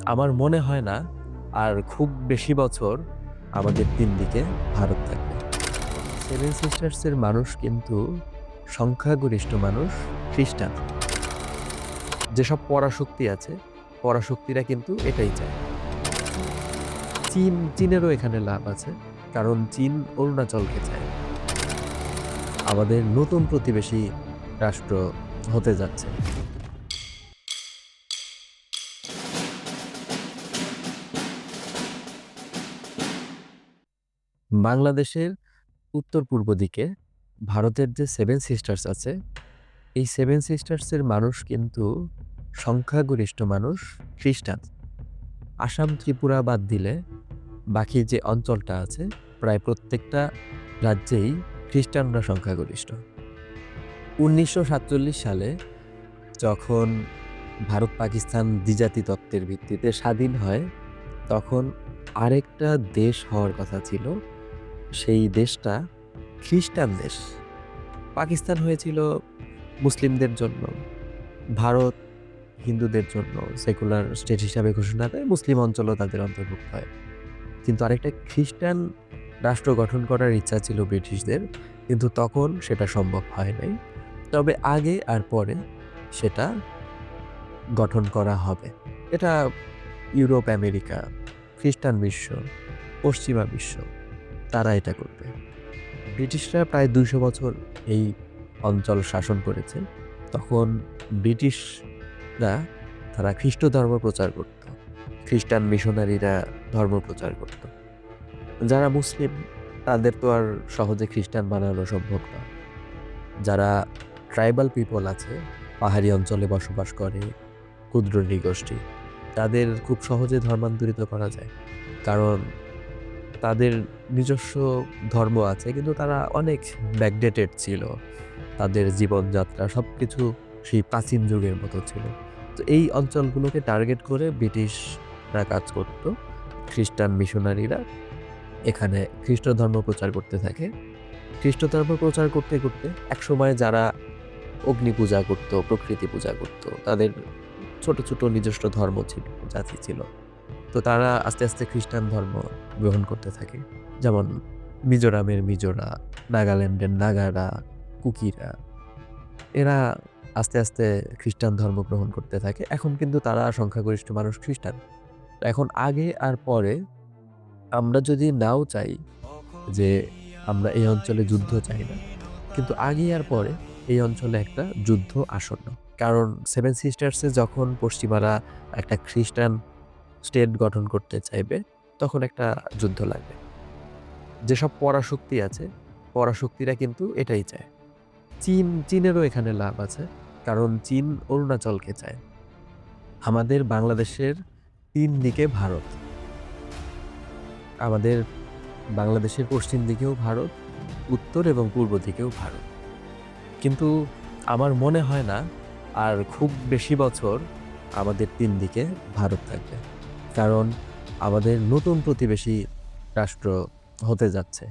আমার মনে হয় না আর খুব বেশি বছর আমাদের ৩ দিকে ভারত থাকবে। সেভেন সিস্টার্স এর মানুষ কিন্তু সংখ্যাগরিষ্ঠ মানুষ খ্রিস্টান। যেসব পরাশক্তি আছে, পরাশক্তিরা কিন্তু এটাই চায়। চীনেরও এখানে লাভ আছে। কারণ চীন অরুণাচলকে চায়। আমাদের নতুন প্রতিবেশী রাষ্ট্র হতে যাচ্ছে। বাংলাদেশের উত্তর-পূর্ব দিকে ভারতের যে সেভেন সিস্টার্স আছে, এই সেভেন সিস্টার্স এর মানুষ কিন্তু সংখ্যাগরিষ্ঠ মানুষ খ্রিস্টান। আসাম, ত্রিপুরা বাদ দিলে বাকি যে অঞ্চলটা আছে প্রায় প্রত্যেকটা রাজ্যেই খ্রিস্টানরা সংখ্যাগরিষ্ঠ। ১৯৪৭ সালে যখন ভারত-পাকিস্তান দ্বিজাতি তত্ত্বের ভিত্তিতে স্বাধীন হয়, তখন আরেকটা দেশ হওয়ার কথা ছিল। সেই দেশটা খ্রিস্টান দেশ। পাকিস্তান হয়েছিল মুসলিমদের জন্য, ভারত হিন্দুদের জন্য সেকুলার স্টেট হিসাবে ঘোষণা দেয়, মুসলিম অঞ্চলও তাদের অন্তর্ভুক্ত হয়। কিন্তু আরেকটা খ্রিস্টান রাষ্ট্র গঠন করার ইচ্ছা ছিল ব্রিটিশদের, কিন্তু তখন সেটা সম্ভব হয় নাই। তবে আগে আর পরে সেটা গঠন করা হবে। এটা ইউরোপ, আমেরিকা, খ্রিস্টান বিশ্ব, পশ্চিমা বিশ্ব তারা এটা করবে। ব্রিটিশরা প্রায় ২০০ বছর এই অঞ্চল শাসন করেছে। তখন ব্রিটিশরা তারা খ্রিস্ট ধর্ম প্রচার করত। খ্রিস্টান মিশনারিরা ধর্ম প্রচার করত। যারা মুসলিম তাদের তো আর সহজে খ্রিস্টান বানানো সম্ভব না। যারা ট্রাইবাল পিপল আছে, পাহাড়ি অঞ্চলে বসবাস করে, ক্ষুদ্র নৃগোষ্ঠী, তাদের খুব সহজে ধর্মান্তরিত করা যায়। কারণ তাদের নিজস্ব ধর্ম আছে কিন্তু তারা অনেক ব্যাকডেটেড ছিল। তাদের জীবনযাত্রা সবকিছু সেই প্রাচীন যুগের মতো ছিল। তো এই অঞ্চলগুলোকে টার্গেট করে ব্রিটিশরা কাজ করত। খ্রিস্টান মিশনারিরা এখানে খ্রিস্ট ধর্ম প্রচার করতে থাকে। খ্রিস্ট ধর্ম প্রচার করতে, করতে একসময় যারা অগ্নি পূজা করত, প্রকৃতি পূজা করত, তাদের ছোট, ছোট নিজস্ব ধর্ম ছিল, জাতি ছিল। তো তারা আস্তে, আস্তে খ্রিস্টান ধর্ম গ্রহণ করতে থাকে। যেমন মিজোরামের মিজোরা, নাগাল্যান্ডের নাগারা, কুকিরা এরা আস্তে, আস্তে খ্রিস্টান ধর্ম গ্রহণ করতে থাকে। এখন কিন্তু তারা সংখ্যাগরিষ্ঠ মানুষ খ্রিস্টান। তো এখন আগে আর পরে আমরা যদি নাও চাই যে আমরা এই অঞ্চলে যুদ্ধ চাই না, কিন্তু আগে আর পরে এই অঞ্চলে একটা যুদ্ধ আসন্ন। কারণ সেভেন সিস্টার্সে যখন পশ্চিমারা একটা খ্রিস্টান স্টেট গঠন করতে চাইবে, তখন একটা যুদ্ধ লাগবে। যেসব পরাশক্তি আছে, পরাশক্তিরা কিন্তু এটাই চায়। চীনেরও এখানে লাভ আছে। কারণ চীন অরুণাচলকে চায়। আমাদের বাংলাদেশের ৩ দিকে ভারত। আমাদের বাংলাদেশের পশ্চিম দিকেও ভারত, উত্তর এবং পূর্ব দিকেও ভারত। কিন্তু আমার মনে হয় না আর খুব বেশি বছর আমাদের ৩ দিকে ভারত থাকবে। কারণ আমাদের নতুন প্রতিবেশী রাষ্ট্র হতে যাচ্ছে।